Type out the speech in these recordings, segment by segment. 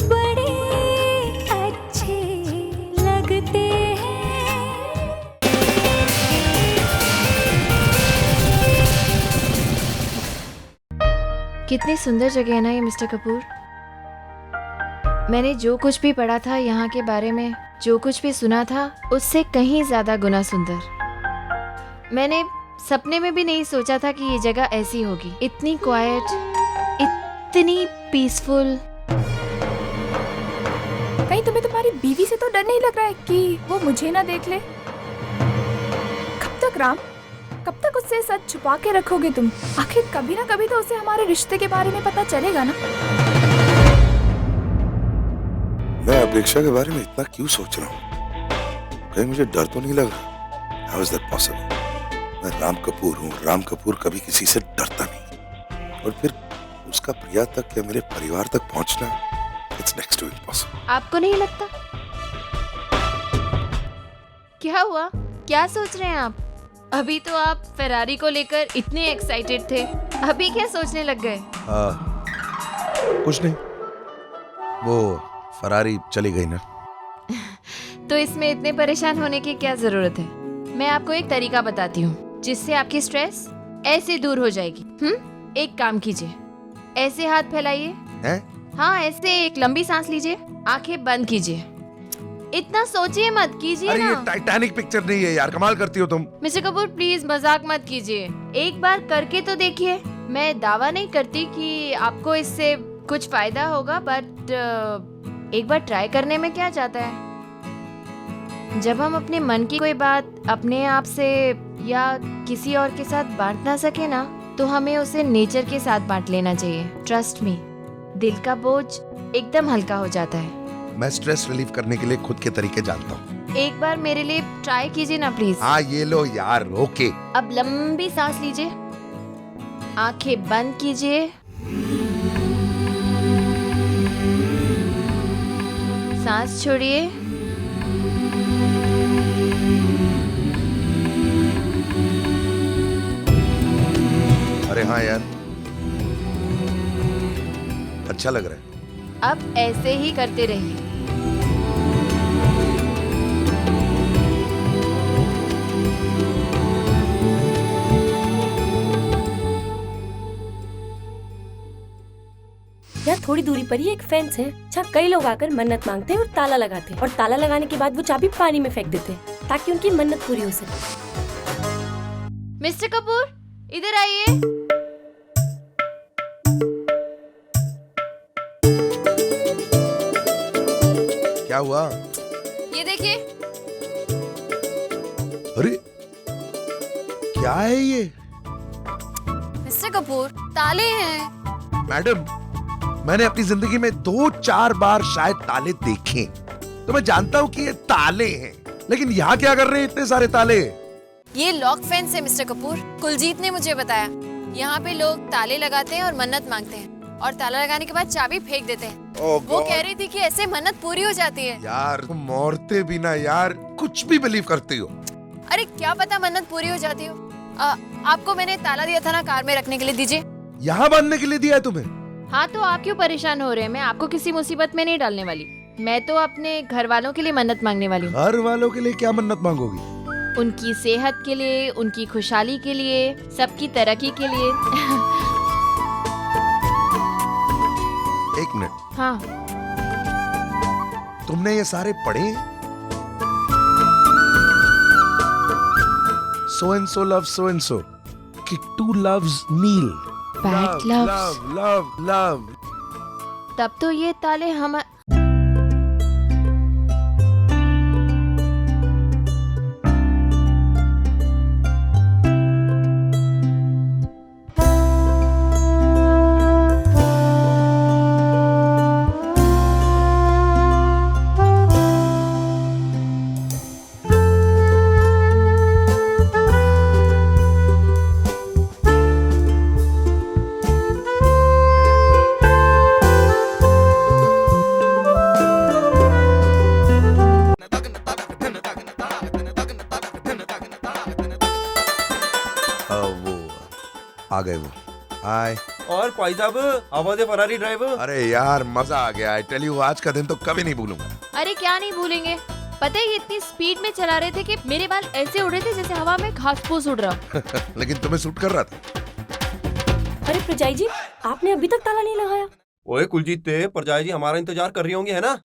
बड़े अच्छे लगते हैं। कितनी सुंदर जगह है ना ये मिस्टर कपूर। मैंने जो कुछ भी पढ़ा था यहाँ के बारे में, जो कुछ भी सुना था, उससे कहीं ज्यादा गुना सुंदर। मैंने सपने में भी नहीं सोचा था कि ये जगह ऐसी होगी, इतनी क्वाइट, इतनी पीसफुल। कहीं तुम्हें तुम्हारी बीवी से तो डर नहीं लग रहा है कि वो मुझे ना देख ले? कब तक राम, कब तक उससे सच छुपा के रखोगे तुम? आखिर कभी ना कभी तो उसे हमारे रिश्ते के बारे में पता चलेगा ना। मैं अपेक्षा के बारे में इतना क्यों सोच रहा हूँ? कहीं मुझे डर तो नहीं लग रहा? How is that possible? मैं राम कपूर हूँ। राम कपूर कभी किसी से डरता नहीं, और फिर उसका प्रिया तक या मेरे परिवार तक पहुंचना, it's next to impossible। आपको नहीं लगता? क्या हुआ? क्या सोच रहे हैं आप? अभी तो आप फेरारी को लेकर इतने एक्साइटेड थे, अभी क्या सोचने लग गए? कुछ नहीं, वो फरारी चली गई ना। तो इसमें इतने परेशान होने की क्या जरूरत है? मैं आपको एक तरीका बताती हूँ जिससे आपकी स्ट्रेस ऐसे दूर हो जाएगी। एक काम कीजिए, ऐसे हाथ फैलाइए। हाँ, ऐसे एक लंबी सांस लीजिए, आंखें बंद कीजिए। इतना सोचिए मत, कीजिए अरे ना। ये टाइटैनिक पिक्चर नहीं है यार, कमाल करती हो तुम। मिस्टर कपूर प्लीज मजाक मत कीजिए, एक बार करके तो देखिए। मैं दावा नहीं करती कि आपको इससे कुछ फायदा होगा, बट एक बार ट्राई करने में क्या जाता है। जब हम अपने मन की कोई बात अपने आप से या किसी और के साथ बांट ना सके ना, तो हमें उसे नेचर के साथ बांट लेना चाहिए। ट्रस्ट मी, दिल का बोझ एकदम हल्का हो जाता है। मैं स्ट्रेस रिलीव करने के लिए खुद के तरीके जानता हूँ। एक बार मेरे लिए ट्राई कीजिए ना प्लीज। हाँ ये लो यार, ओके। अब लंबी सांस लीजिए, आंखें बंद कीजिए, सांस छोड़िए, अरे हाँ यार, अच्छा लग रहा है। अब ऐसे ही करते रहिए। यहाँ थोड़ी दूरी पर ही एक फेंस है जहाँ कई लोग आकर मन्नत मांगते हैं और ताला लगाते हैं, और ताला लगाने के बाद वो चाबी पानी में फेंक देते हैं ताकि उनकी मन्नत पूरी हो सके। मिस्टर कपूर इधर आइए। क्या हुआ? ये देखिए। अरे क्या है ये? मिस्टर कपूर, ताले हैं। मैडम, मैंने अपनी जिंदगी में 2-4 बार शायद ताले देखे, तो मैं जानता हूँ कि ये ताले हैं, लेकिन यहाँ क्या कर रहे हैं इतने सारे ताले? ये लॉक फेंस है मिस्टर कपूर। कुलजीत ने मुझे बताया, यहाँ पे लोग ताले लगाते हैं और मन्नत मांगते हैं, और ताला लगाने के बाद चाबी फेंक देते हैं। वो कह रही थी कि ऐसे मन्नत पूरी हो जाती है। यार तुम औरतें भी ना यार कुछ भी बिलीव करती हो। अरे क्या पता मन्नत पूरी हो जाती हो। आपको मैंने ताला दिया था ना कार में रखने के लिए, दीजिए। यहाँ बांधने के लिए दिया है तुम्हें? हाँ, तो आप क्यों परेशान हो रहे हैं? मैं आपको किसी मुसीबत में नहीं डालने वाली। मैं तो अपने घर वालों के लिए मन्नत मांगने वाली हूँ। घर वालों के लिए क्या मन्नत मांगोगी? उनकी सेहत के लिए, उनकी खुशहाली के लिए, सबकी तरक्की के लिए। एक मिनट, हाँ। तुमने ये सारे पढ़े? So and so loves so and so. Kittu loves Neil. Bad loves. Love. तब तो ये ताले हम वो आ गए वो। हाय। और भाई साहब आवाज है फरारी ड्राइवर। अरे यार मजा आ गया। आई टेल यू आज का दिन तो कभी नहीं भूलूंगा। अरे क्या नहीं भूलेंगे, पता है ये इतनी स्पीड में चला रहे थे कि मेरे बाल ऐसे उड़ रहे थे जैसे हवा में घास फूस उड़ रहा। लेकिन तुम्हें सूट कर रहा था। अरे प्रजाई जी, आपने अभी तक ताला नहीं लगाया? ओए कुलजीत ते परजाई जी हमारा इंतजार कर रही होंगी है ना?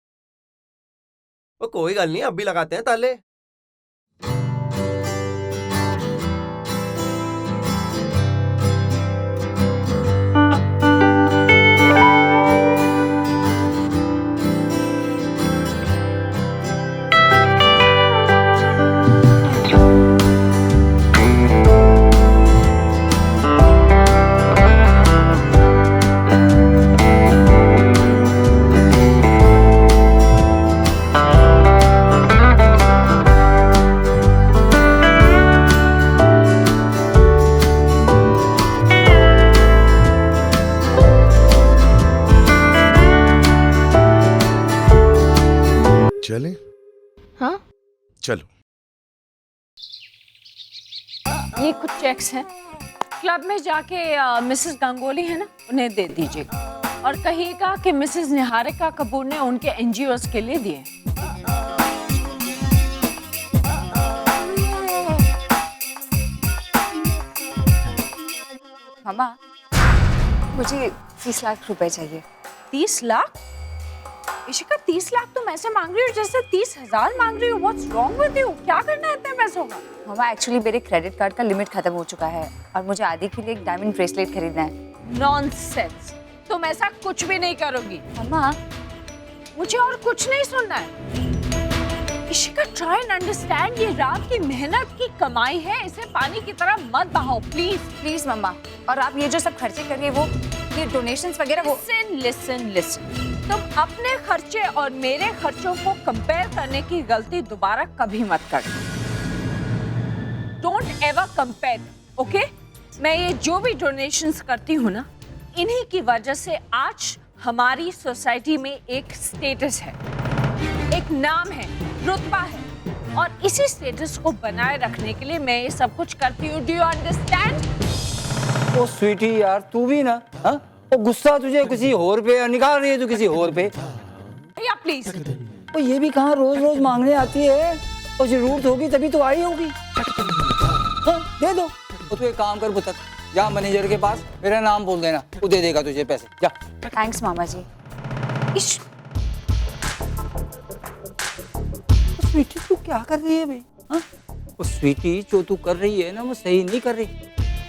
वो कोई गल नहीं, अब भी लगाते हैं ताले। चले? हाँ चलो। ये कुछ चेक्स हैं, क्लब में जाके मिसेस गंगोली है ना, उन्हें दे दीजिएगा और कहिएगा कि मिसेस निहारिका कपूर ने उनके एनजीओस के लिए दिए। मामा, मुझे 30 लाख रुपए चाहिए। 30 लाख? इशिका, 30 लाख तुम ऐसे मांग रही हो जैसे 30,000 मांग रही हो। What's wrong with you? क्या करना है इतने पैसों का? मामा, एक्चुअली मेरे क्रेडिट कार्ड का लिमिट खत्म हो चुका है और मुझे आदि के लिए एक डायमंड ब्रेसलेट खरीदना है। नॉनसेंस, तुम ऐसा कुछ भी नहीं करोगी। मामा, मुझे और कुछ नहीं सुनना है। इशिका, ट्राई एंड अंडरस्टैंड, ये रात की मेहनत की कमाई है, इसे पानी की तरह मत बहाओ प्लीज। प्लीज मम्मा। और आप ये जो सब खर्चे कर रही है, वो ये डोनेशंस वगैरह, वो लिसन, तुम अपने खर्चे और मेरे खर्चों को कंपेयर करने की गलती दोबारा कभी मत करना। Don't ever compare, okay? मैं ये जो भी डोनेशंस करती हूँ ना, इन्हीं की वजह से आज हमारी सोसाइटी में एक स्टेटस है, एक नाम है, रुतबा है, और इसी स्टेटस को बनाए रखने के लिए मैं ये सब कुछ करती हूँ। Do you understand? Oh sweetie यार, तू भी ना, हाँ? वो गुस्सा तुझे किसी और पे निकाल रही है, तू किसी और पे। या प्लीज। तो ये भी कहाँ रोज रोज मांगने आती है? और जरूरत होगी तभी तो आई होगी। हाँ, दे दो। और तू एक काम कर पुत्र, जा मैनेजर के पास मेरा नाम बोल देना, वो दे देगा तुझे पैसे। जा। थैंक्स मामा जी। स्वीटी तू क्या कर रही है बे? हाँ? वो स्वीटी जो तू कर रही है ना, वो सही नहीं कर रही।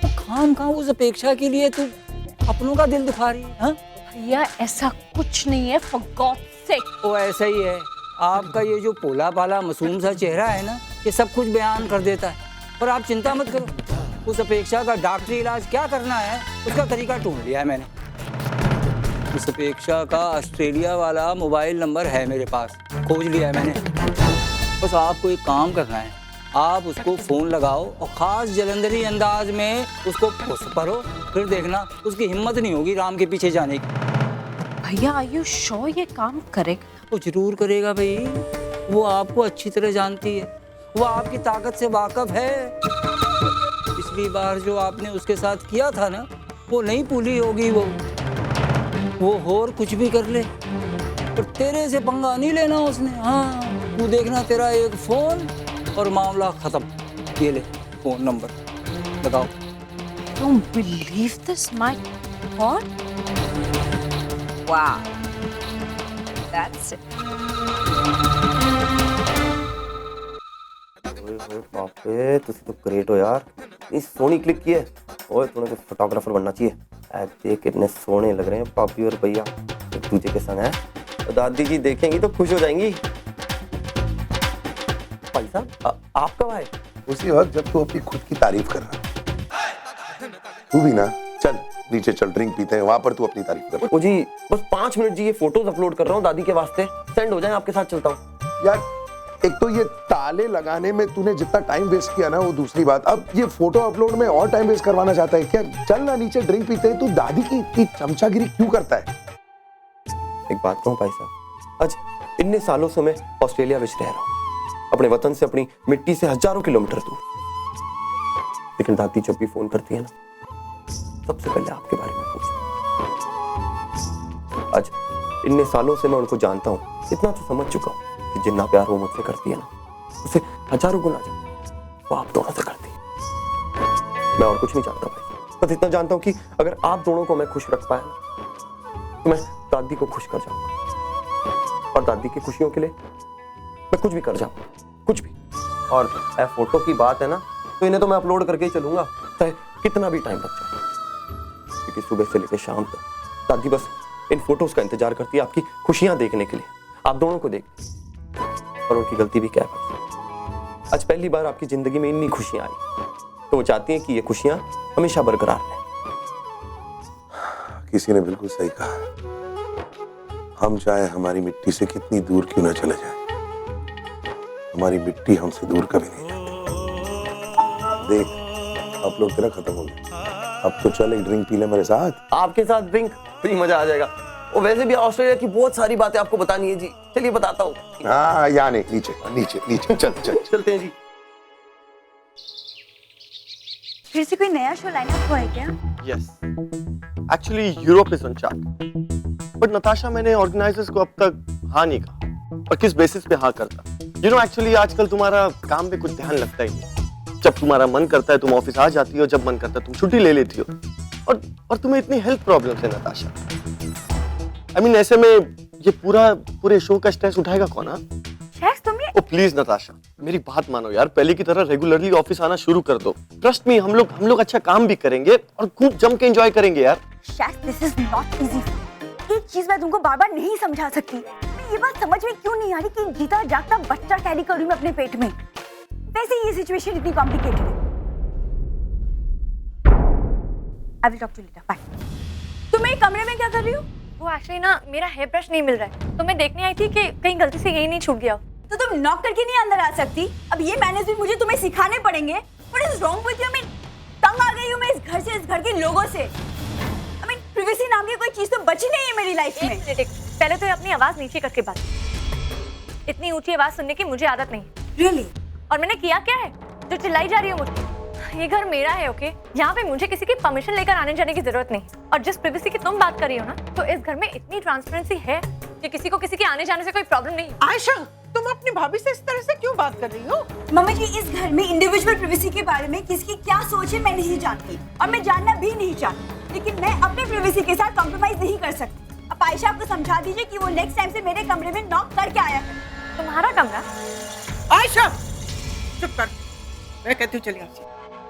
वो खाम खा उस अपेक्षा के लिए तू अपनों का दिल दुखा रही है। हाँ? भैया ऐसा कुछ नहीं है, फॉर गॉड्स सेक। वो ऐसा ही है। आपका ये जो पोला पाला मासूम सा चेहरा है ना, ये सब कुछ बयान कर देता है। पर आप चिंता मत करो, उस अपेक्षा का डॉक्टरी इलाज क्या करना है उसका तरीका ढूंढ लिया है मैंने। उस अपेक्षा का ऑस्ट्रेलिया वाला मोबाइल नंबर है मेरे पास, खोज लिया है मैंने। बस आपको एक काम करना है, आप उसको फोन लगाओ और खास जलंधरी अंदाज में उसको पुश करो, फिर देखना उसकी हिम्मत नहीं होगी राम के पीछे जाने की। भैया आर यू श्योर ये काम करेगा? वो जरूर करेगा भाई, वो आपको अच्छी तरह जानती है, वो आपकी ताकत से वाकिफ है। पिछली बार जो आपने उसके साथ किया था ना, वो नहीं भूली होगी। वो और कुछ भी कर ले, पर तेरे से पंगा नहीं लेना उसने। हाँ, तू देखना, तेरा एक फोन और मामला खत्म। ये ले फोन नंबर, बताओ। Don't believe this, my God? Wow, that's it. बाप रे, तुसी तो ग्रेट हो यार, इतनी सोनी क्लिक की है। ओए तूने तो फोटोग्राफर बनना चाहिए। देख कितने सोने लग रहे हैं पापी और भैया एक दूसरे के संग है। तो दादी जी देखेंगी तो खुश हो जाएंगी। भाई साहब आप कब आए? उसी वक्त जब तू अपनी खुद की तारीफ कर रहा। तू भी ना, चल नीचे चल, ड्रिंक पीते हैं, वहां पर तू अपनी तारीफ कर। ओ जी बस 5 मिनट जी, ये फोटोज अपलोड कर रहा हूँ दादी के वास्ते, सेंड हो जाए, आपके साथ चलता हूँ। यार एक तो ये ताले लगाने में तूने जितना टाइम वेस्ट किया ना, वो दूसरी बात, अब ये फोटो अपलोड में और टाइम वेस्ट करवाना चाहता है क्या? चल ना नीचे ड्रिंक पीते हैं। तू दादी की इतनी चमचागिरी क्यों करता है? एक बात कहूँ भाई साहब, आज इतने सालों से मैं ऑस्ट्रेलिया में रह रहा हूँ, अपने वतन से, अपनी मिट्टी से हजारों किलोमीटर दूर, लेकिन दादी जब भी फोन करती है ना, सबसे पहले आपके बारे में पूछती है। इतने सालों से मैं उनको जानता हूँ, इतना तो समझ चुका हूँ कि जितना प्यार वो मुझसे करती है ना, उसे हजारों गुना ज्यादा वो आप दोनों से करती है। मैं और कुछ नहीं जानता भाई, बस इतना जानता हूँ कि अगर आप दोनों को मैं खुश रख पाया ना, तो मैं दादी को खुश कर जाऊंगा, और दादी की खुशियों के लिए मैं कुछ भी कर जाऊंगा, कुछ भी। और फोटो की बात है ना, तो इन्हें तो मैं अपलोड करके ही चलूंगा, चाहे कितना भी टाइम लग जाए, क्योंकि सुबह से लेकर शाम तक दादी बस इन फोटोज का इंतजार करती है, आपकी खुशियां देखने के लिए, आप दोनों को देख। और उनकी गलती भी क्या है भाई, आज पहली बार आपकी जिंदगी में इतनी खुशियां आई, तो वो चाहती हैं कि ये खुशियां हमेशा बरकरार रहें। किसी ने बिल्कुल सही कहा, हम चाहे हमारी मिट्टी से कितनी दूर क्यों ना चले जाए, हमारी मिट्टी हमसे दूर कभी नहीं जाती। देख, अब लोग तेरा खत्म हो गया, अब तो चल एक ड्रिंक पी ले मेरे साथ। आपके साथ ड्रिंक फिर मजा आ जाएगा। वो वैसे भी ऑस्ट्रेलिया की बहुत सारी बातें आपको बतानी है जी, चलिए बताता हूँ। हाँ, यहाँ नहीं, नीचे नीचे नीचे, चल चल चलते हैं जी। फिर से कोई नया शो लाइन अप हुआ है क्या? Yes. Actually, Europe is on chart. But Natasha, मैंने ऑर्गेनाइजर्स को अब तक हाँ नहीं कहा। और किस बेसिस पे हाँ करता? You know, actually आजकल तुम्हारा काम पे कुछ ध्यान लगता ही नहीं। जब तुम्हारा मन करता है तुम ऑफिस आ जाती हो, जब मन करता है तुम छुट्टी ले लेती हो। और तुम्हें इतनी हेल्थ प्रॉब्लम्स है नताशा। I mean, ऐसे में ये पूरे शो का स्ट्रेस उठाएगा कौन? हाँ? ओ प्लीज नताशा, मेरी बात मानो यार, पहले की तरह रेगुलरली ऑफिस आना शुरू कर दो। ट्रस्ट मी, हम लोग अच्छा काम भी करेंगे और खूब जम के एंजॉय करेंगे यार। This is not easy. एक चीज मैं तुमको बार-बार नहीं समझा सकती, ये बात समझ में क्यों नहीं आ रही कि जीता जागता बच्चा कैरी करूं मैं अपने पेट में। वैसे ये सिचुएशन इतनी कॉम्प्लिकेटेड है। I will talk to you later, bye. तुम मेरे कमरे में क्या कर रही हो? वो एक्चुअली ना मेरा हेयर ब्रश नहीं मिल रहा है, तो मैं देखने आई थी कि कहीं गलती से यही नहीं छूट गया। तो तुम नॉक करके नहीं अंदर आ सकती? अब ये मैनेज भी मुझे तुम्हें सिखाने पड़ेंगे। What is wrong with you? मैं तंग आ गई हूँ मैं इस घर से, इस घर के लोगों से। I mean, privacy नाम की कोई चीज तो बची नहीं है मेरी लाइफ में। पहले तो अपनी आवाज नीचे करके बात। इतनी ऊंची आवाज सुनने की मुझे आदत नहीं। Really? और मैंने किया क्या है जो चिल्लाई जा रही हो मुझे? ये घर मेरा है, ओके? यहाँ पे मुझे किसी की परमिशन लेकर आने जाने की जरूरत नहीं। और जिस प्रिवेसी की तुम बात कर रही हो ना, तो इस घर में इतनी ट्रांसपेरेंसी है कि किसी को किसी के आने जाने से कोई प्रॉब्लम नहीं। आयशा, तुम अपनी भाभी से इस तरह से क्यों बात कर रही हो? मम्मी जी, इस घर में इंडिविजुअल प्राइवेसी के बारे में किसकी क्या सोच है मैं नहीं जानती, और मैं जानना भी नहीं चाहती, लेकिन मैं अपने प्राइवेसी के साथ कॉम्प्रोमाइज नहीं कर सकती। अब आयशा को समझा दीजिए कि वो नेक्स्ट टाइम से मेरे कमरे में नॉक करके आया करे। तुम्हारा कमरा? आयशा, चुप कर। मैं कहती हूँ चल यहाँ से,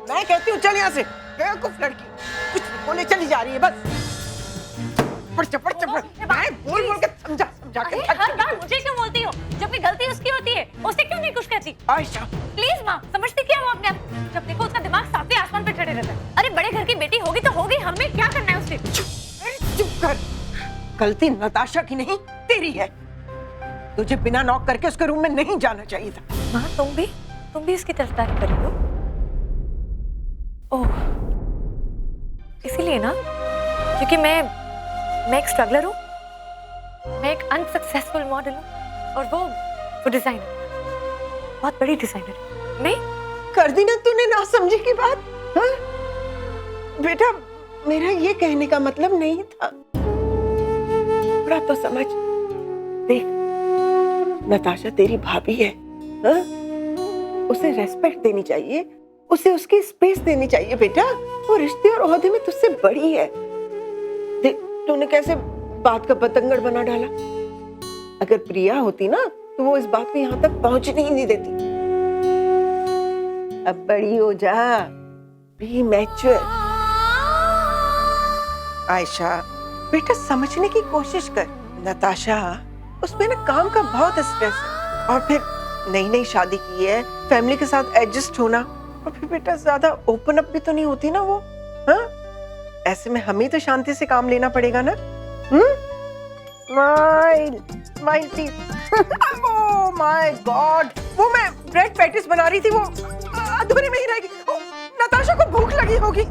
मैं कहती हूँ चल यहाँ से। बेवकूफ लड़की, कुछ बोले चली जा रही है बस। चपड़ मैं बोल के समझा के। हर बार मुझे क्यों बोलती हो? जब भी गलती उसकी होती है, उसे क्यों नहीं कुछ कहती? आयशा प्लीज माँ, समझती क्या वो अपने आप? जब देखो उसका दिमाग सातवें आसमान पे चढ़े रहता है। अरे बड़े घर की बेटी होगी तो होगी, हमें क्या करना है उससे? चुप कर। गलती नताशा की नहीं तेरी है। तुझे बिना नॉक करके उसके रूम में नहीं जाना चाहिए था। माँ, तुम भी इसकी तरफदारी कर रही हो? ओह, इसीलिए ना, क्योंकि मैं एक स्ट्रगलर हूँ, मैं एक अनसक्सेसफुल मॉडल हूँ, और वो डिजाइनर, बहुत बड़ी डिजाइनर। नहीं कर दी ना तूने ना समझी की बात। हाँ? बेटा, मेरा ये कहने का मतलब नहीं था। थोड़ा तो समझ। देख, नताशा तेरी भाभी है, हाँ? उसे रेस्पेक्ट देनी चाहिए, उसे उसकी स्पेस देनी चाहिए बेटा। वो रिश्ते और ओहदे में तुझसे बड़ी है। देख, तूने कैसे बात का बतंगड़ बना डाला। अगर प्रिया होती ना, तो वो इस बात को यहाँ तक पहुंचने ही नहीं देती। अब बड़ी हो जा, बी मैच्योर। आयशा बेटा, समझने की कोशिश कर। नताशा, उसमें ना काम का बहुत स्ट्रेस है, और फिर नई शादी की है, फैमिली के साथ एडजस्ट होना, और फिर बेटा ज्यादा ओपन अप भी तो नहीं होती ना वो। हाँ? ऐसे में हमें तो शांति से काम लेना पड़ेगा ना। Smile smile please. Oh my God, वो मैं ब्रेड पैटीज बना रही थी, वो अधूरे में ही रह गई। नताशा को भूख लगी होगी।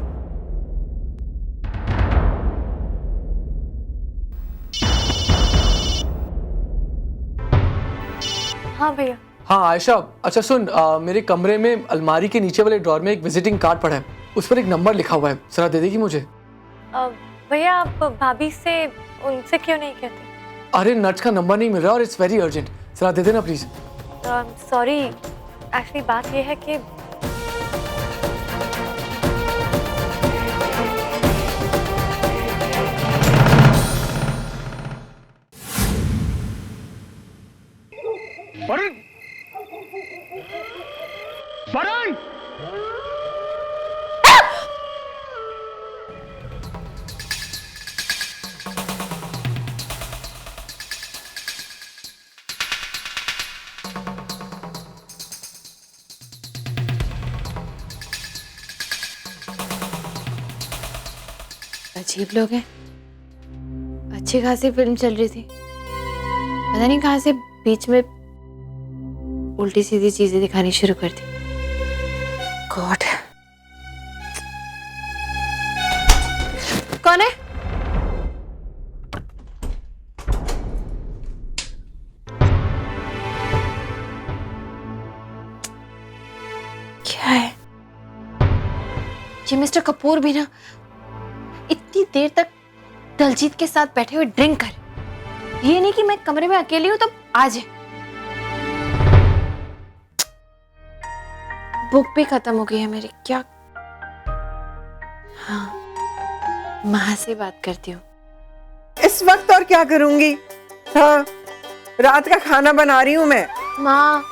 हाँ भैया। हाँ आयशा, अच्छा सुन, मेरे कमरे में अलमारी के नीचे वाले ड्रॉर में एक विजिटिंग कार्ड पड़ा है, उस पर एक नंबर लिखा हुआ है, जरा दे देगी मुझे? भैया, आप भाभी से उनसे क्यों नहीं कहते? अरे नट्स का नंबर नहीं मिल रहा और इट्स वेरी अर्जेंट, जरा दे देना प्लीज। सॉरी, एक्चुअली बात ये है कि वरुण! वरुण! अजीब लोग हैं। अच्छी खासी फिल्म चल रही थी, पता नहीं कहां से बीच में उल्टी सीधी चीजें दिखानी शुरू कर दी। गॉड, कौन है? क्या है ये? मिस्टर कपूर भी ना इतनी देर तक दलजीत के साथ बैठे हुए ड्रिंक कर, ये नहीं कि मैं कमरे में अकेली हूं तो आ जाए। बुक भी खत्म हो गई है मेरी, क्या? हाँ, माँ से बात करती हूँ। इस वक्त और क्या करूंगी? हाँ, रात का खाना बना रही हूँ मैं। माँ,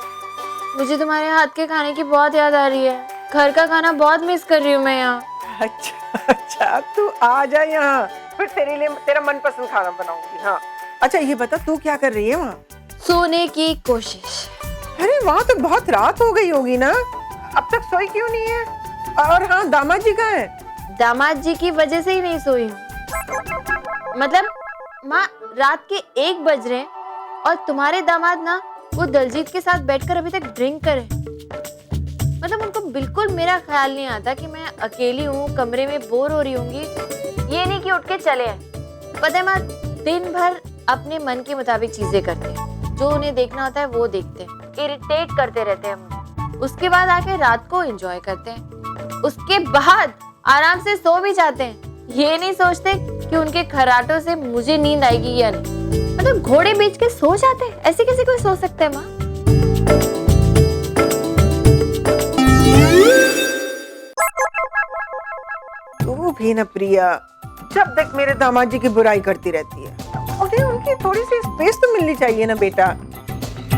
मुझे तुम्हारे हाथ के खाने की बहुत याद आ रही है। घर का खाना बहुत मिस कर रही हूँ मैं यहाँ। अच्छा, तू आ जा यहाँ, फिर तेरे लिए तेरा मनपसंद खाना बनाऊंगी। हाँ, अच्छा ये बता तू क्या कर रही है वहाँ? सोने की कोशिश। अरे वहाँ तो बहुत रात हो गई होगी ना, अब तक सोई क्यों नहीं है? और हाँ, दामाद जी कहाँ है? दामाद जी की वजह से ही नहीं सोई हूँ। मतलब माँ, रात के 1 बज रहे हैं और तुम्हारे दामाद ना वो दलजीत के साथ बैठकर अभी तक ड्रिंक करे। मतलब उनको बिल्कुल मेरा ख्याल नहीं आता कि मैं अकेली हूँ, कमरे में बोर हो रही होंगी। ये नहीं कि उठ के चले आए। पता है माँ, दिन भर अपने मन के मुताबिक चीजें करते हैं, जो उन्हें देखना होता है वो देखते हैं, इरिटेट करते रहते हैं मुझे। उसके बाद आके रात को एंजॉय करते हैं, उसके बाद आराम से सो भी जाते हैं। ये नहीं सोचते कि उनके खर्राटों से मुझे नींद आएगी या नहीं। मतलब घोड़े बेच के सो जाते हैं, ऐसे कैसे कोई सो सकता है माँ? तू भी ना प्रिया, जब तक मेरे दामाद जी की बुराई करती रहती है। उन्हें उनकी थोड़ी सी स्पेस तो मिलनी चाहिए ना बेटा।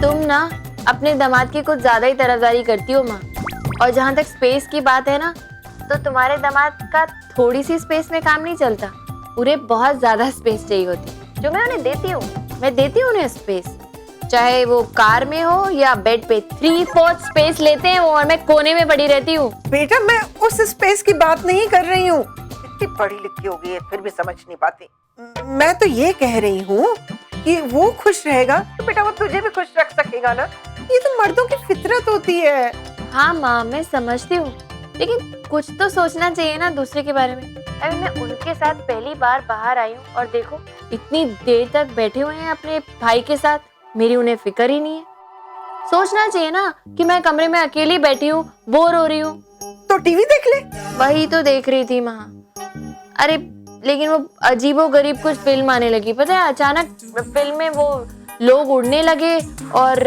तुम ना अपने दामाद की कुछ ज्यादा ही तरफदारी करती हो माँ। और जहाँ तक स्पेस की बात है ना, तो तुम्हारे दामाद का थोड़ी सी स्पेस में काम नहीं चलता, उन्हें बहुत ज्यादा स्पेस चाहिए होती, जो मैं उन्हें देती हूँ। मैं देती हूँ उन्हें स्पेस, चाहे वो कार में हो या बेड पे। 3/4 स्पेस लेते हैं वो, और मैं कोने में पड़ी रहती हूँ। बेटा मैं उस स्पेस की बात नहीं कर रही हूँ। इतनी पढ़ी लिखी हो गई है फिर भी समझ नहीं पाती। मैं तो ये कह रही हूँ कि वो खुश रहेगा तो बेटा वो तुझे भी खुश रख सकेगा ना। ये तो मर्दों की फितरत होती है। हाँ माँ, मैं समझती हूँ, लेकिन कुछ तो सोचना चाहिए ना दूसरे के बारे में। अभी मैं उनके साथ पहली बार बाहर आई हूँ और देखो इतनी देर तक बैठे हुए हैं अपने भाई के साथ, मेरी उन्हें फिक्र ही नहीं है। सोचना चाहिए ना कि मैं कमरे में अकेली बैठी हूँ, बोर हो रही हूँ, तो टीवी देख ले। वही तो देख रही थी माँ। अरे लेकिन वो अजीबोगरीब कुछ फिल्म आने लगी, पता है? अचानक फिल्म में वो लोग उड़ने लगे और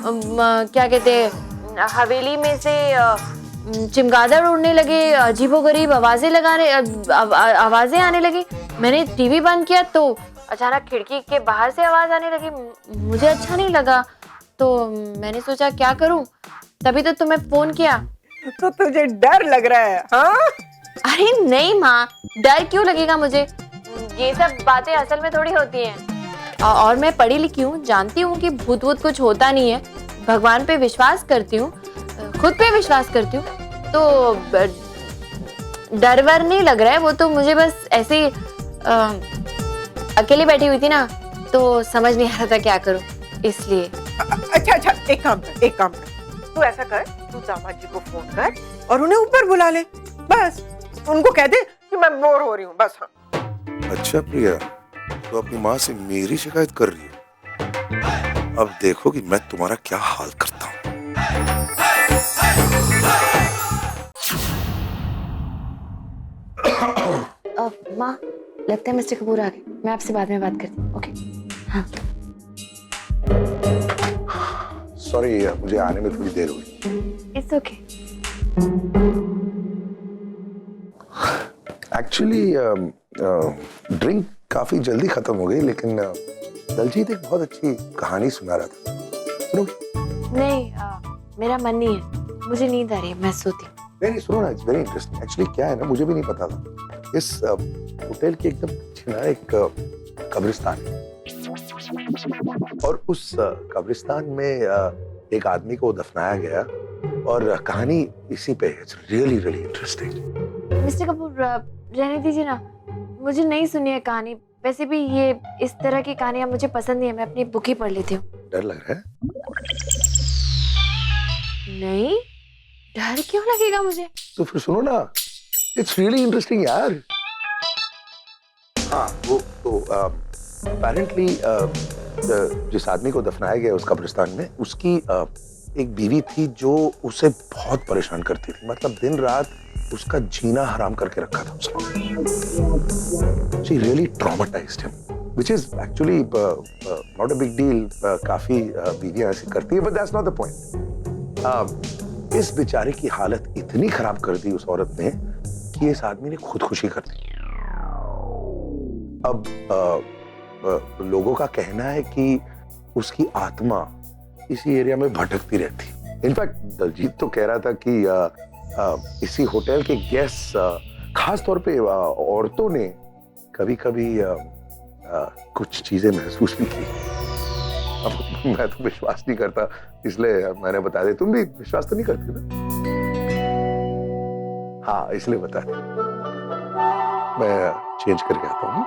क्या कहते हैं, हवेली में से चिमगादड़ उड़ने लगे, अजीबोगरीब आवाजें आने लगी। मैंने टीवी बंद किया तो अचानक खिड़की के बाहर से आवाज आने लगी। मुझे अच्छा नहीं लगा तो मैंने सोचा क्या करूं, तभी तो तुम्हें फोन किया। तो तुझे डर लग रहा है? हाँ? अरे नहीं माँ, डर क्यों लगेगा मुझे? ये सब बातें असल में थोड़ी होती हैं। और मैं पढ़ी लिखी हूँ, जानती हूँ कि भूत वूत कुछ होता नहीं है। भगवान पे विश्वास करती हूँ, खुद पे विश्वास करती हूँ, तो डर वर नहीं लग रहा है। वो तो मुझे बस ऐसे ही अकेली बैठी हुई थी ना, तो समझ नहीं आ रहा था क्या करूं, इसलिए। अच्छा, एक काम कर, तू ऐसा कर, तू दामाद जी को फोन कर और उन्हें ऊपर बुला ले। बस उनको कह दे कि मैं बोर हो रही हूँ, बस। हाँ। अच्छा प्रिया, तो अपनी माँ से मेरी शिकायत कर रही हो? अब देखो कि मैं तुम्हारा क्या हाल करता हूँ। माँ, लगता है मिस्टर कपूर आ गए। मैं आपसे बाद में बात करती हूँ। ओके। सॉरी, मुझे आने में थोड़ी देर हुई। It's okay. एक्चुअली ड्रिंक काफी जल्दी खत्म हो गई, लेकिन दलजीत एक बहुत अच्छी कहानी सुना रहा था, सुनोगे? नहीं, मेरा मन नहीं है, मुझे नींद आ रही है, मैं सोती हूँ। नहीं सुनो ना, इट्स वेरी इंटरेस्टिंग। एक्चुअली क्या है ना, मुझे भी नहीं पता था, इस होटल के एकदम पीछे ना एक कब्रिस्तान है, और उस कब्रिस्तान में एक आदमी को दफनाया गया, और कहानी इसी पे है। It's really really interesting. Mister Kapoor, रहने दीजिए ना, मुझे नहीं सुनी है कहानी। वैसे भी ये इस तरह की कहानियां मुझे पसंद नहीं है, मैं अपनी बुक ही पढ़ लेती हूँ। डर लग रहा है? नहीं, डर क्यों लगेगा मुझे? तो फिर सुनो ना, इट्स रियली इंटरेस्टिंग यार। हाँ, वो तो अपेरेंटली जिस आदमी को दफनाया गया उस कब्रिस्तान में, उसकी एक बीवी थी जो उसे बहुत परेशान करती थी। मतलब दिन रात उसका जीना हराम करके रखा था उसने। She really traumatized him, which is actually not a big deal. काफी बीवियां ऐसी करती है, but that's not the point. इस बेचारे की हालत इतनी खराब कर दी उस औरत ने कि इस आदमी ने खुदकुशी कर दी। अब लोगों का कहना है कि उसकी आत्मा इसी एरिया में भटकती रहती। इनफैक्ट दलजीत तो कह रहा था कि इसी होटल के गेस्ट, खास तौर पे औरतों ने कभी-कभी कुछ चीजें महसूस भी की। अब मैं तो विश्वास नहीं करता, इसलिए मैंने बता दिया। तुम भी विश्वास तो नहीं करती ना? हाँ, इसलिए बता दिया। मैं चेंज करके आता हूँ।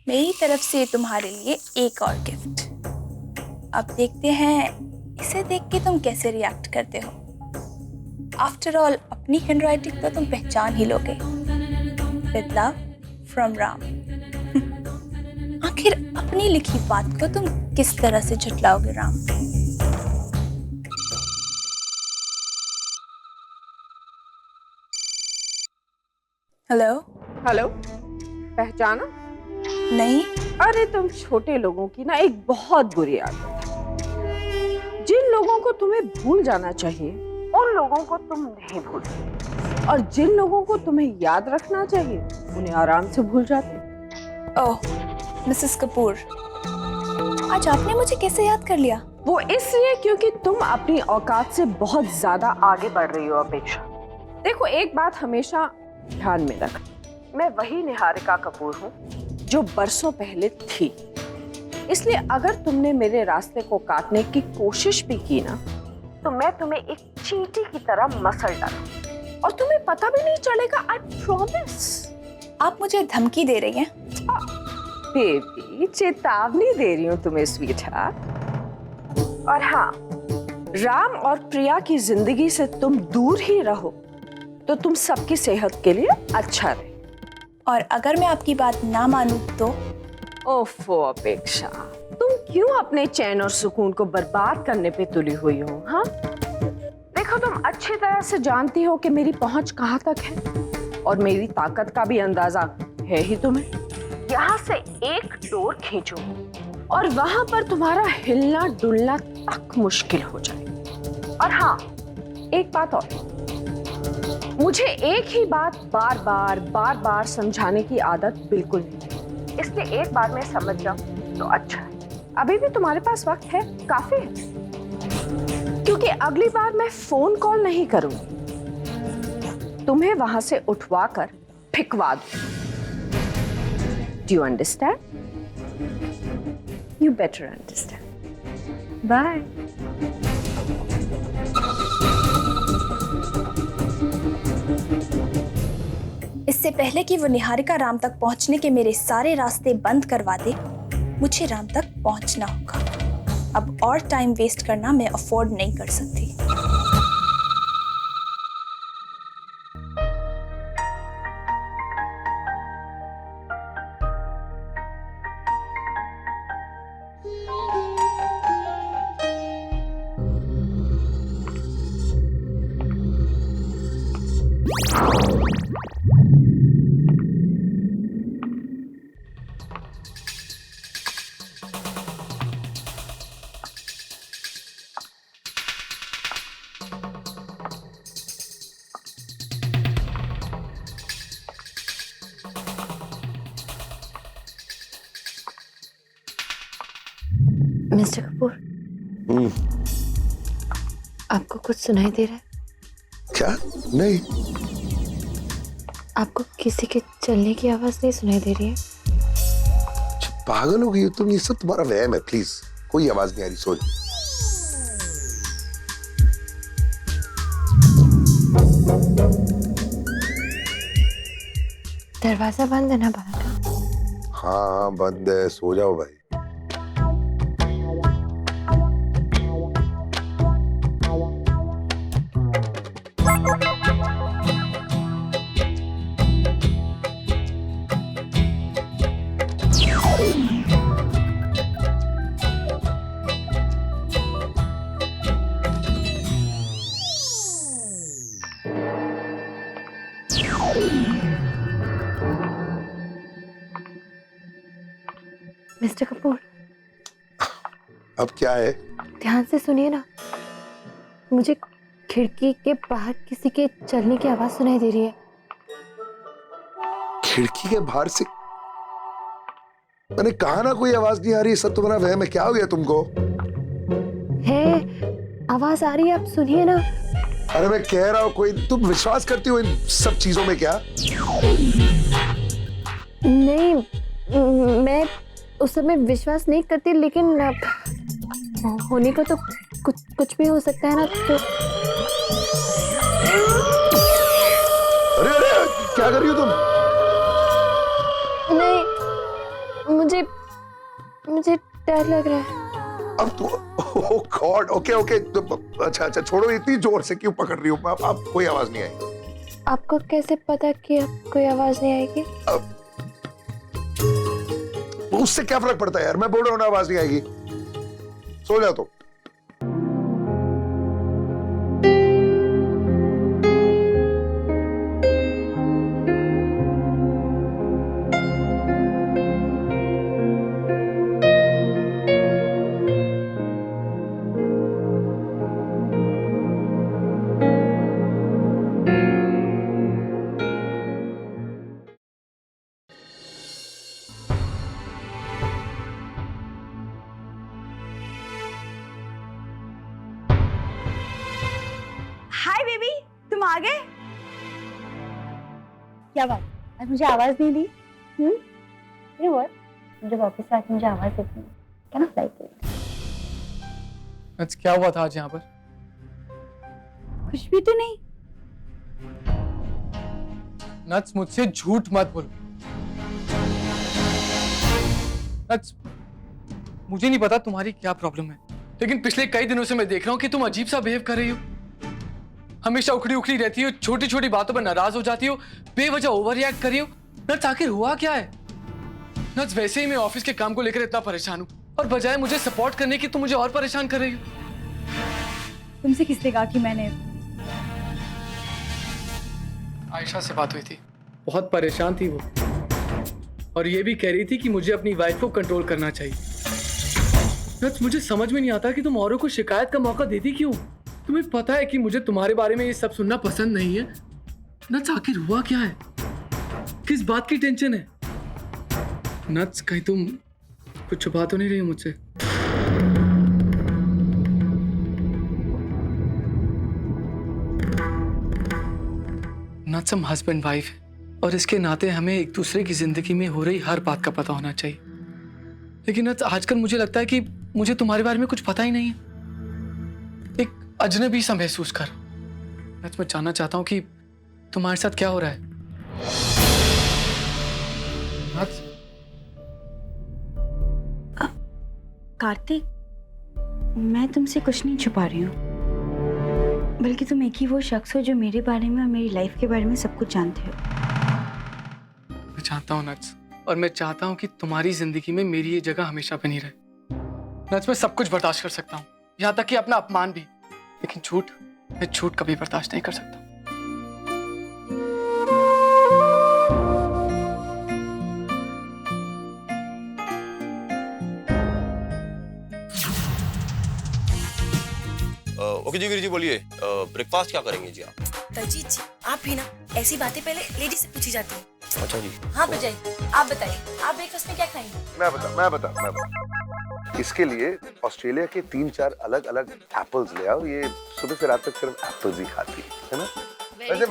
मेरी तरफ से तुम्हारे लिए एक और गिफ्ट। अब देखते हैं इसे देख के तुम कैसे रिएक्ट करते हो। आफ्टर ऑल अपनी हैंडराइटिंग तो तुम पहचान ही लोगे। With love from Ram. आखिर अपनी लिखी बात को तुम किस तरह से झुठलाओगे राम? हेलो हेलो, पहचाना? नहीं। अरे तुम छोटे लोगों की ना एक बहुत बुरी आदत है। जिन लोगों को तुम्हें भूल जाना चाहिए उन लोगों को तुम नहीं भूलते, और जिन लोगों को तुम्हें याद रखना चाहिए उन्हें आराम से भूल जाते। ओह मिसेस कपूर, आज आपने मुझे कैसे याद कर लिया? वो इसलिए क्योंकि तुम अपनी औकात से बहुत ज्यादा आगे बढ़ रही हो अपेक्षा। देखो, एक बात हमेशा ध्यान में रख, मैं वही निहारिका कपूर हूँ जो बरसों पहले थी। इसलिए अगर तुमने मेरे रास्ते को काटने की कोशिश भी की ना, तो मैं तुम्हें एक चींटी की तरह मसल डालूं और तुम्हें पता भी नहीं चलेगा। I promise. आप मुझे धमकी दे रही हैं? बेबी, चेतावनी दे रही हूँ तुम्हें स्वीटहार्ट। और हाँ, राम और प्रिया की जिंदगी से तुम दूर ही रहो तो तुम सबकी सेहत के लिए अच्छा रहे। और अगर मैं आपकी बात ना मानूं तो? ओफो अपेक्षा, तुम क्यों अपने चैन और सुकून को बर्बाद करने पे तुली हुई हो? हाँ, देखो, तुम अच्छी तरह से जानती हो कि मेरी पहुंच कहाँ तक है, और मेरी ताकत का भी अंदाजा है ही तुम्हें। यहाँ से एक डोर खींचो और वहां पर तुम्हारा हिलना डुलना तक मुश्किल हो जाए। और हाँ, एक बात और, मुझे एक ही बात बार बार समझाने की आदत बिल्कुल नहीं है, इसलिए एक बार में समझ जाओ तो अच्छा है। अभी भी तुम्हारे पास वक्त है, काफी है, क्योंकि अगली बार मैं फोन कॉल नहीं करूंगी, तुम्हें वहां से उठवा कर फिकवा दूं। Do you understand? You better understand. Bye. इससे पहले कि वो निहारिका राम तक पहुंचने के मेरे सारे रास्ते बंद करवा दे, मुझे राम तक पहुंचना होगा। अब और टाइम वेस्ट करना मैं अफोर्ड नहीं कर सकती। मिस्टर कपूर, आपको कुछ सुनाई दे रहा है? क्या? नहीं। आपको किसी के चलने की आवाज नहीं सुनाई दे रही है? पागल हो गई हो तुम, ये सब तुम्हारा वहम है। प्लीज, कोई आवाज नहीं आ रही। सो दरवाजा बंद है ना बाहर का? हाँ बंद है, सो जाओ भाई। मिस्टर कपूर, अब क्या है? ध्यान से सुनिए ना। मुझे खिड़की के बाहर किसी के चलने की आवाज सुनाई दे रही है। खिड़की के बाहर से? मैंने कहा ना कोई आवाज नहीं आ रही। सब तुम्हारा वहम है। क्या हो गया तुमको? है, आवाज आ रही है, आप सुनिए ना। अरे मैं कह रहा हूँ कोई। तुम विश्वास करती हो इन सब चीजों में क्या? नहीं, मैं उस समय विश्वास नहीं करती, लेकिन होने को तो कुछ भी हो सकता है ना। तो अरे अरे क्या कर रही हो तुम? नहीं, मुझे डर लग रहा है। अब तो ओह गॉड। ओके ओके, अच्छा अच्छा छोड़ो। इतनी जोर से क्यों पकड़ रही हो? अब कोई आवाज नहीं आएगी। आपको कैसे पता कि अब कोई आवाज नहीं आएगी? उससे क्या फर्क पड़ता है यार? मैं बोल रहा हूँ ना आवाज नहीं आएगी। सो जाओ तो। हाय बेबी, तुम आ गए? क्या बात, आज मुझे आवाज नहीं दी? You know what? जब वापस आके मुझे आवाज देती है, कैन आई लाइक इट? आज क्या हुआ था आज यहाँ पर? कुछ भी तो नहीं। नट्स, मुझसे झूठ मत बोलो। नट्स, मुझे नहीं पता तुम्हारी क्या प्रॉब्लम है, लेकिन पिछले कई दिनों से मैं देख रहा हूँ कि तुम अजीब सा बिहेव कर रही हो। हमेशा उखड़ी उखड़ी रहती हो, छोटी छोटी बातों पर नाराज हो जाती हो, बेवजह ओवर रिएक्ट कर रही हो। नट्स, आखिर हुआ क्या है? नट्स, वैसे ही मैं ऑफिस के काम को लेकर इतना परेशान हूँ, और बजाय मुझे सपोर्ट करने की तुम मुझे और परेशान कर रही हो। तुमसे किसने कहा कि मैंने? आयशा से बात हुई थी, बहुत परेशान थी वो, और ये भी कह रही थी कि मुझे अपनी वाइफ को कंट्रोल करना चाहिए। नट्स, मुझे समझ में नहीं आता कि तुम औरों को शिकायत का मौका देती क्यों? तुम्हें पता है कि मुझे तुम्हारे बारे में ये सब सुनना पसंद नहीं है। नट्स, आखिर हुआ क्या है? किस बात की टेंशन है? नट्स, कहीं तुम कुछ छुपा तो नहीं रही हो मुझसे? नट्स, हम हस्बैंड वाइफ है, और इसके नाते हमें एक दूसरे की जिंदगी में हो रही हर बात का पता होना चाहिए। लेकिन नट्स, आजकल मुझे लगता है कि मुझे तुम्हारे बारे में कुछ पता ही नहीं है। एक अजनबी सा महसूस कर। मैं जानना चाहता हूँ कि तुम्हारे साथ क्या हो रहा है। कार्तिक, मैं तुमसे कुछ नहीं छुपा रही हूँ, बल्कि तुम एक ही वो शख्स हो जो मेरे बारे में और मेरी लाइफ के बारे में सब कुछ जानते हो। मैं जानता हूँ नट्स, और मैं चाहता हूँ कि तुम्हारी जिंदगी में मेरी ये जगह हमेशा बनी रहे। नट्स, मैं सब कुछ बर्दाश्त कर सकता हूँ, यहाँ तक कि अपना अपमान भी, लेकिन झूठ, मैं झूठ कभी बर्दाश्त नहीं कर सकता। ओके जी वीर जी बोलिए, ब्रेकफास्ट क्या करेंगे जी आप? दलजीत जी आप भी ना ऐसी बातें पहले लेडी से पूछी जाती है। अच्छा जी। हाँ बजाई, आप बताइए आप ब्रेकफास्ट में क्या खाएंगे? मैं बता। इसके लिए ऑस्ट्रेलिया के 3-4 अलग अलग एप्पल्स ले आओ। ये सुबह से रात तक सिर्फ एप्पल्स ही खाती है ना? वैसे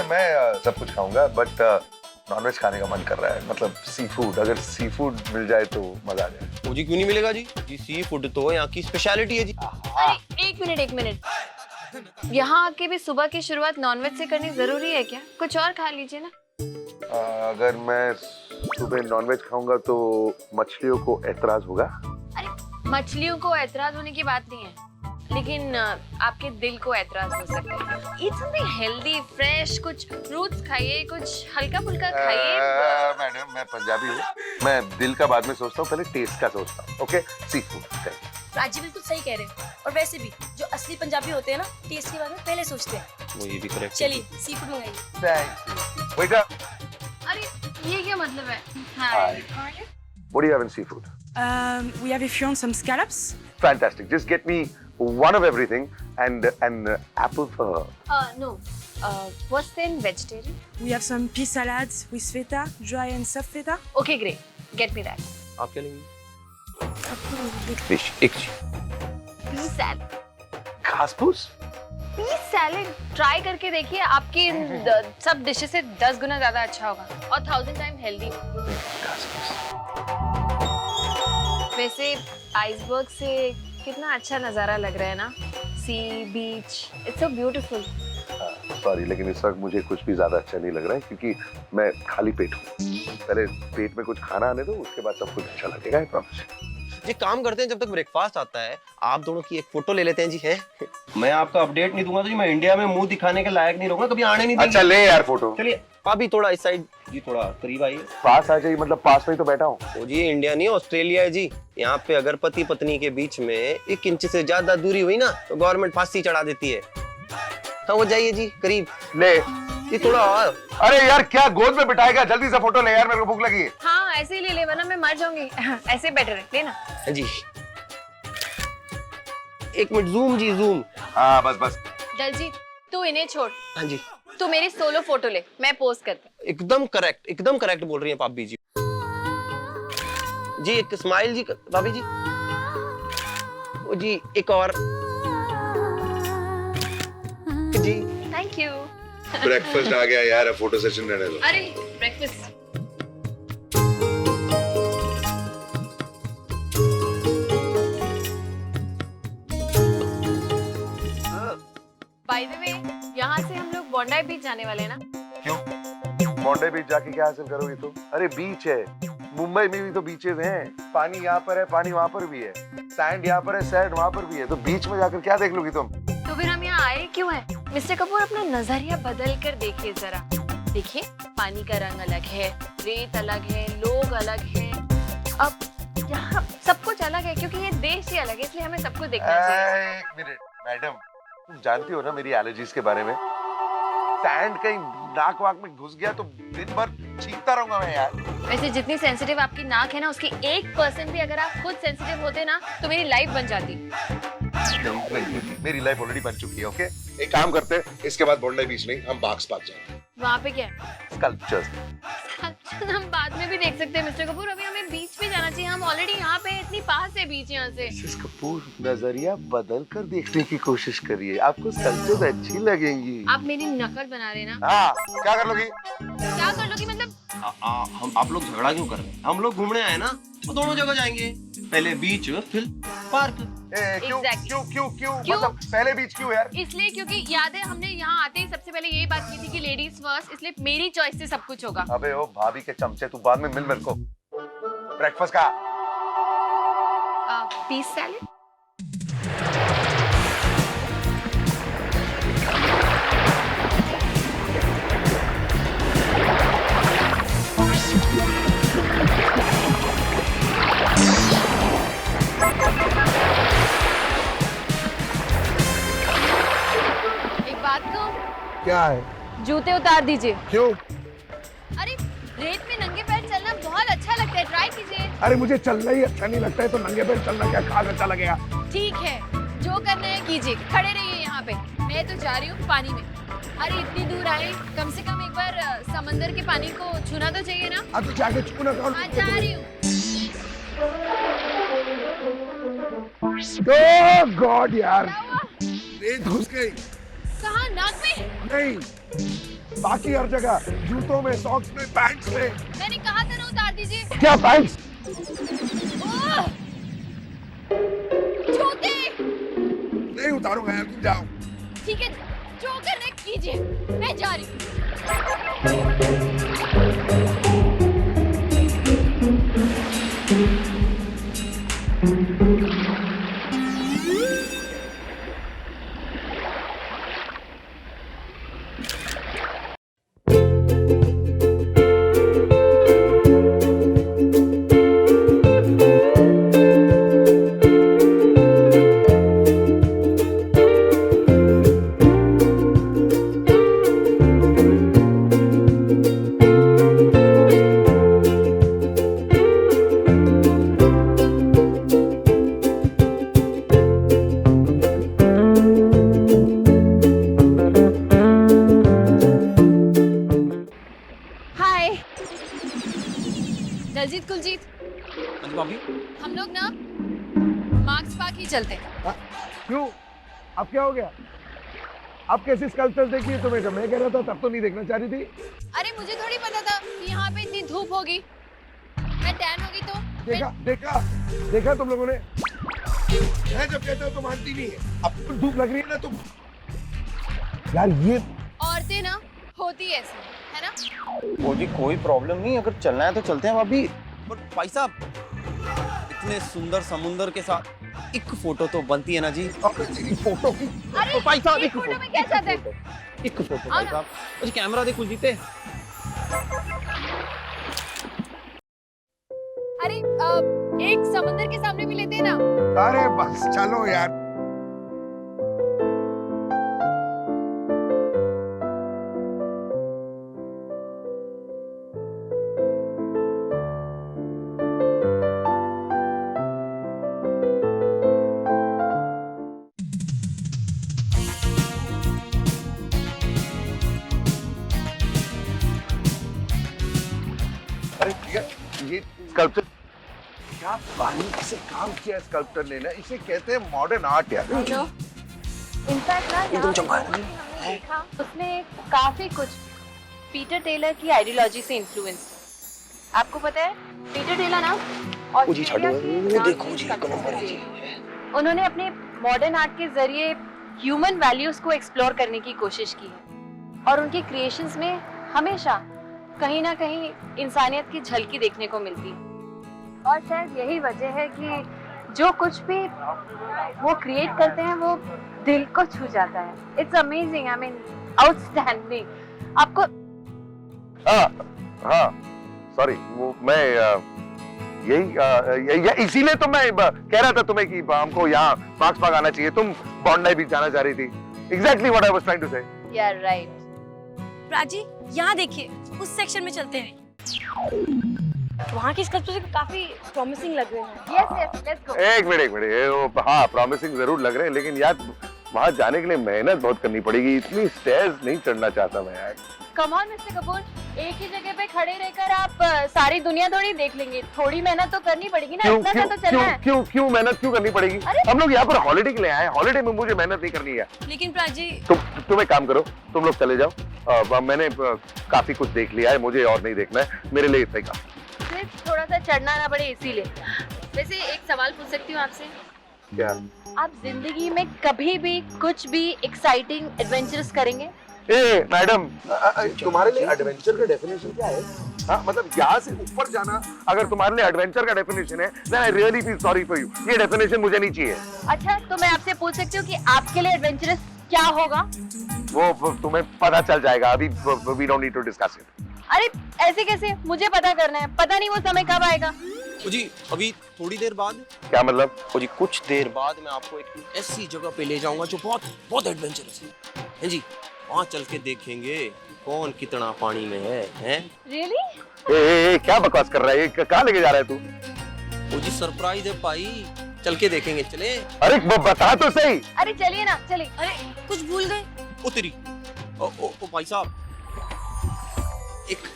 मैं सब कुछ खाऊंगा, बट नॉनवेज खाने का मन कर रहा है। मतलब सी फूड, अगर सी फूड मिल जाए तो मजा आ जाए। वो जी क्यों नहीं मिलेगा जी? जी सी फूड तो यहाँ की स्पेशलिटी है जी। अरे एक मिनट, यहाँ आके भी सुबह की शुरुआत नॉनवेज से करनी जरूरी है क्या? कुछ और खा लीजिए ना। अगर मैं सुबह नॉनवेज खाऊंगा तो मछलियों को एतराज होगा? अरे मछलियों को एतराज होने की बात नहीं है, लेकिन आपके दिल को एतराज हो सकता है। Eat something healthy, fresh, कुछ फ्रूट्स खाइए, कुछ हल्का फुल्का खाइए। मैडम मैं पंजाबी हूँ, मैं दिल का बाद में सोचता हूँ, पहले टेस्ट का सोचता हूँ। Okay sea food. राजी बिल्कुल सही कह रहे हैं, और वैसे भी जो असली पंजाबी होते हैं ना टेस्ट के बारे में पहले सोचते हैं। वो ये भी करेक्ट। चलिए सी फूड मंगाइए। बेटा अरे ये क्या मतलब है? What do you have in seafood? We have a few on some scallops. Fantastic. Just get me one of everything and apple for her. No. What's then vegetarian? We have some pea salads with feta, dry and soft feta. Okay, great. Get me that. आप क्या लेंगे? Fish एक जी। Pea salad. घास फूस? Pea salad. Try करके देखिए, आपकी इन सब डिशेस से 10 गुना ज्यादा अच्छा होगा और 1000 टाइम हेल्दी। वैसे आइसबर्ग से कितना अच्छा नजारा लग रहा है ना? सी बीच, इट्स सो ब्यूटीफुल। सॉरी, लेकिन इस वक्त मुझे कुछ भी ज्यादा अच्छा नहीं लग रहा है, क्योंकि मैं खाली पेट हूँ। पहले पेट में कुछ खाना आने दो, उसके बाद सब कुछ अच्छा लगेगा, आई प्रॉमिस। जी काम करते हैं, जब तक ब्रेकफास्ट आता है आप दोनों की एक फोटो ले लेते हैं जी। है मैं आपका अपडेट नहीं दूंगा तो जी मैं इंडिया में मुंह दिखाने के लायक नहीं रहूंगा, कभी आने नहीं देंगे। अच्छा ले यार फोटो। चलिए अभी थोड़ा इस साइड जी, थोड़ा करीब आइए। पास आ जाइए, मतलब पास में ही तो बैठा हूँ। वो जी इंडिया नहीं ऑस्ट्रेलिया है जी। यहाँ पे अगर पति पत्नी के बीच में 1 इंच से ज्यादा दूरी हुई ना तो गवर्नमेंट फांसी चढ़ा देती है। हाँ वो जाइए जी करीब। ले ये थोड़ा और। अरे यार क्या गोद में बिठाएगा, जल्दी से फोटो ले यार, मेरे को भूख लगी है। हाँ ऐसे ही ले ले, वरना मैं मर जाऊंगी। ऐसे बेटर है, लेना। जी 1 मिनट, जूम जी जूम। हाँ बस। दलजीत तू इन्हें छोड़। हाँ जी तू मेरी सोलो फोटो ले, मैं पोस्ट करती हूँ। एकदम करेक्ट बोल रही हैं भाभी जी। जी एक स्माइल जी भाभी जी। ओ जी एक और जी। Thank you. ब्रेकफास्ट आ गया यार, अब फोटो सेशन रहने दो। अरे ब्रेकफास्ट बाय द वे, यहाँ से हम लोग बॉन्डाई बीच जाने वाले हैं ना? क्यों? बॉन्डाई बीच जाके क्या हासिल करोगी तुम? अरे बीच है, मुंबई में भी तो बीचेस हैं। पानी यहाँ पर है, पानी वहाँ पर भी है। सैंड यहाँ पर है, सैंड वहाँ पर भी है। तो बीच में जाकर क्या देख लोगी तुम? तो फिर हम यहाँ आए क्यों हैं? मिस्टर कपूर अपना नजरिया बदल कर देखिए जरा। देखिए पानी का रंग अलग है, रेत अलग है, लोग अलग हैं। अब यहाँ सब कुछ अलग है क्योंकि ये देश ही अलग है, इसलिए हमें सब कुछ देखना चाहिए। 1 मिनट मैडम, तुम जानती हो ना मेरी एलर्जीज के बारे में। सैंड कहीं नाक वाक में घुस गया तो दिन भर चीखता रहूंगा मैं यार। वैसे जितनी सेंसिटिव आपकी नाक है ना, उसकी 1% भी अगर आप खुद सेंसिटिव होते ना तो मेरी लाइफ बन जाती। मेरी लाइफ ऑलरेडी बन चुकी है। ओके एक काम करते हैं, इसके बाद बॉन्डाई बीच नहीं, हम बाग्स पार्क जाएंगे। वहाँ पे क्या है? स्कल्पचर्स। हम बाद में भी देख सकते हैं मिस्टर कपूर, अभी हमें बीच पे जाना चाहिए। हम ऑलरेडी यहाँ पे, इतनी पास है बीच यहाँ से। मिसेस कपूर नजरिया बदल कर देखने की कोशिश करिए, आपको स्कल्पचर्स अच्छी लगेंगी। आप मेरी नकल बना रहे ना? हाँ क्या कर लोगी? क्या कर लोगी मतलब? हम आप लोग झगड़ा क्यों कर रहे हैं? हम लोग घूमने आए ना, तो दोनों जगह जाएंगे, पहले बीच फिर पार्क। क्यों Exactly. क्यों मतलब पहले बीच क्यों यार? इसलिए क्योंकि याद है हमने यहाँ आते ही सबसे पहले यही बात की थी कि लेडीज फर्स्ट, इसलिए मेरी चॉइस से सब कुछ होगा। अबे ओ भाभी के चमचे, तू बाद में मिल मेरे को। ब्रेकफास्ट का पीस सैलेड। क्या है? जूते उतार दीजिए। क्यों? अरे रेत में नंगे पैर चलना बहुत अच्छा लगता है, ट्राई कीजिए। अरे मुझे चलना ही अच्छा नहीं लगता है, तो नंगे पैर चलना क्या खास अच्छा लगेगा। ठीक है, जो करना है कीजिए, खड़े रहिए यहाँ पे। मैं तो जा रही हूँ पानी में। अरे इतनी दूर आए, कम से कम एक बार समंदर के पानी को छूना तो चाहिए ना। अब तो जाके छूना कौन? हाँ, जा रही हूँ। ओह गॉड यार, रेत घुस गई। कहाँ? नाक में? नहीं, बाकी हर जगह, जूतों में, सॉक्स में, पैंट्स में। मैंने कहा था ना उतार दीजिए। क्या पैंट्स? जूते। नहीं उतारूंगा यार, तुम जाओ। ठीक है, जो करना है कीजिए, मैं जा रही हूँ। दलजीत कुलजीत, भाभी हम लोग ना मार्क्स पार्क ही चलते हैं। क्यों? अब क्या हो गया? अब कैसी स्कल्पचर देखी है तुम्हें? जब मैं कह रहा था तब तो नहीं देखना चाह रही थी। अरे मुझे थोड़ी पता था कि यहाँ पे इतनी धूप होगी, मैं टैन होगी तो। देखा देखा देखा तुम लोगों ने? मैं जब कहता हूँ तो मानती नहीं है। अब तो धूप लग रही है ना तुम। यार ये औरतें ना होती ऐसी है ना। वो जी कोई प्रॉब्लम नहीं, अगर चलना है तो चलते हैं भाभी। बट भाई साहब, इतने सुंदर समुंदर के साथ एक फोटो तो बनती है ना जी। फोटो की? अरे भाई साहब एक फोटो में क्या चाहते हैं? एक फोटो भाई साहब। मुझे कैमरा दे कुलजीत। अरे एक समंदर के सामने भी लेते हैं ना। अरे बस चलो यार। ये स्कल्पचर क्या बारीकी से काम किया स्कल्पचर ने ना, इसे कहते हैं मॉडर्न आर्ट यार। इनफैक्ट ना हमने देखा उसमें काफी कुछ पीटर टेलर की आइडियोलॉजी से इन्फ्लुएंस। आपको पता है पीटर टेलर ना ऑस्ट्रेलिया के उन्होंने अपने मॉडर्न आर्ट के जरिए ह्यूमन वैल्यूज को एक्सप्लोर करने की कोशिश की है और उनके क्रिएशंस में हमेशा कहीं ना कहीं इंसानियत की झलकी देखने को मिलती है। और शायद यही वजह है कि जो कुछ भी वो क्रिएट करते हैं वो दिल को छू जाता है। It's amazing, I mean outstanding. आपको हाँ सॉरी, वो मैं यही इसीलिए तो मैं कह रहा था तुम्हें कि हमको यहाँ मार्क्स पार्क आना चाहिए। तुम बॉन्डाई बीच जाना चाह रही थी। Exactly what I was trying to say. You are right. Prachi, यहाँ देखिए, उस सेक्शन में चलते हैं। वहाँ की स्कल्पचर काफी प्रॉमिसिंग लग रहे हैं। Yes yes, let's go. एक मिनट, हाँ प्रॉमिसिंग जरूर लग रहे हैं, लेकिन यार वहाँ जाने के लिए मेहनत बहुत करनी पड़ेगी। इतनी स्टेयर्स नहीं चढ़ना चाहता मैं यार। कम ऑन मिस्टर कपूर, एक ही जगह पे खड़े रहकर आप सारी दुनिया थोड़ी देख लेंगे। थोड़ी मेहनत तो करनी पड़ेगी ना। इतना सा तो चलना है। क्यों मेहनत क्यों करनी पड़ेगी? हम लोग यहाँ पर हॉलिडे के लिए आए हैं। हॉलिडे में मुझे मेहनत नहीं करनी है। लेकिन प्राची, तुम एक काम करो, तुम लोग चले जाओ। मैंने काफी कुछ देख लिया है, मुझे और नहीं देखना है। मेरे लिए इतना ही काफी। सिर्फ थोड़ा सा चढ़ना ना पड़े इसीलिए। वैसे एक सवाल पूछ सकती हूँ आपसे? क्या? आप जिंदगी में कभी भी कुछ भी एक्साइटिंग एडवेंचरस करेंगे? मैडम, तुम्हारे लिए एडवेंचर का डेफिनेशन क्या है? हाँ, मतलब यहाँ से ऊपर जाना अगर तुम्हारे लिए एडवेंचर का डेफिनेशन है, then I really feel sorry for you। ये डेफिनेशन मुझे नहीं चाहिए। अच्छा, तो मैं आपसे पूछ सकती हूँ कि आपके लिए एडवेंचरस क्या होगा? वो तुम्हें पता चल जाएगा। अभी we don't need to discuss it। अरे ऐसे कैसे? मुझे पता करना है। पता नहीं वो समय कब आएगा। जी अभी थोड़ी देर बाद। क्या मतलब? जी कुछ देर बाद मैं आपको एक ऐसी जगह पे ले जाऊंगा जो बहुत बहुत एडवेंचरस है जी। वहाँ चल के देखेंगे कौन कितना पानी में है। Really? क्या बकवास कर रहा है? कहाँ लेके जा रहा है तू? वो जी सरप्राइज है भाई, चल के देखेंगे, चले। अरे वो बता तो सही। अरे चलिए ना, चलिए। अरे कुछ भूल गए। ओ तेरी, ओ भाई साहब,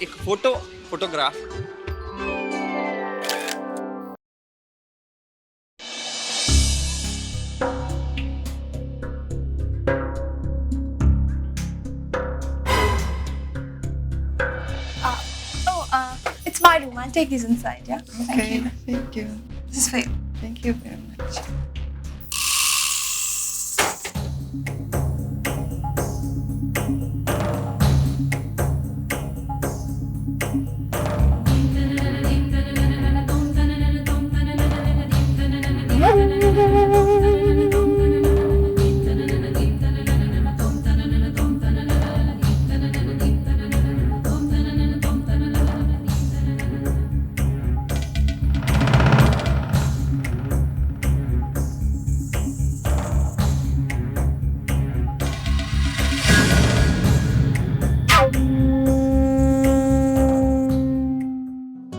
एक photograph. It's my room. I'll take these inside, yeah? Okay, thank you. This is for you. Thank you very much.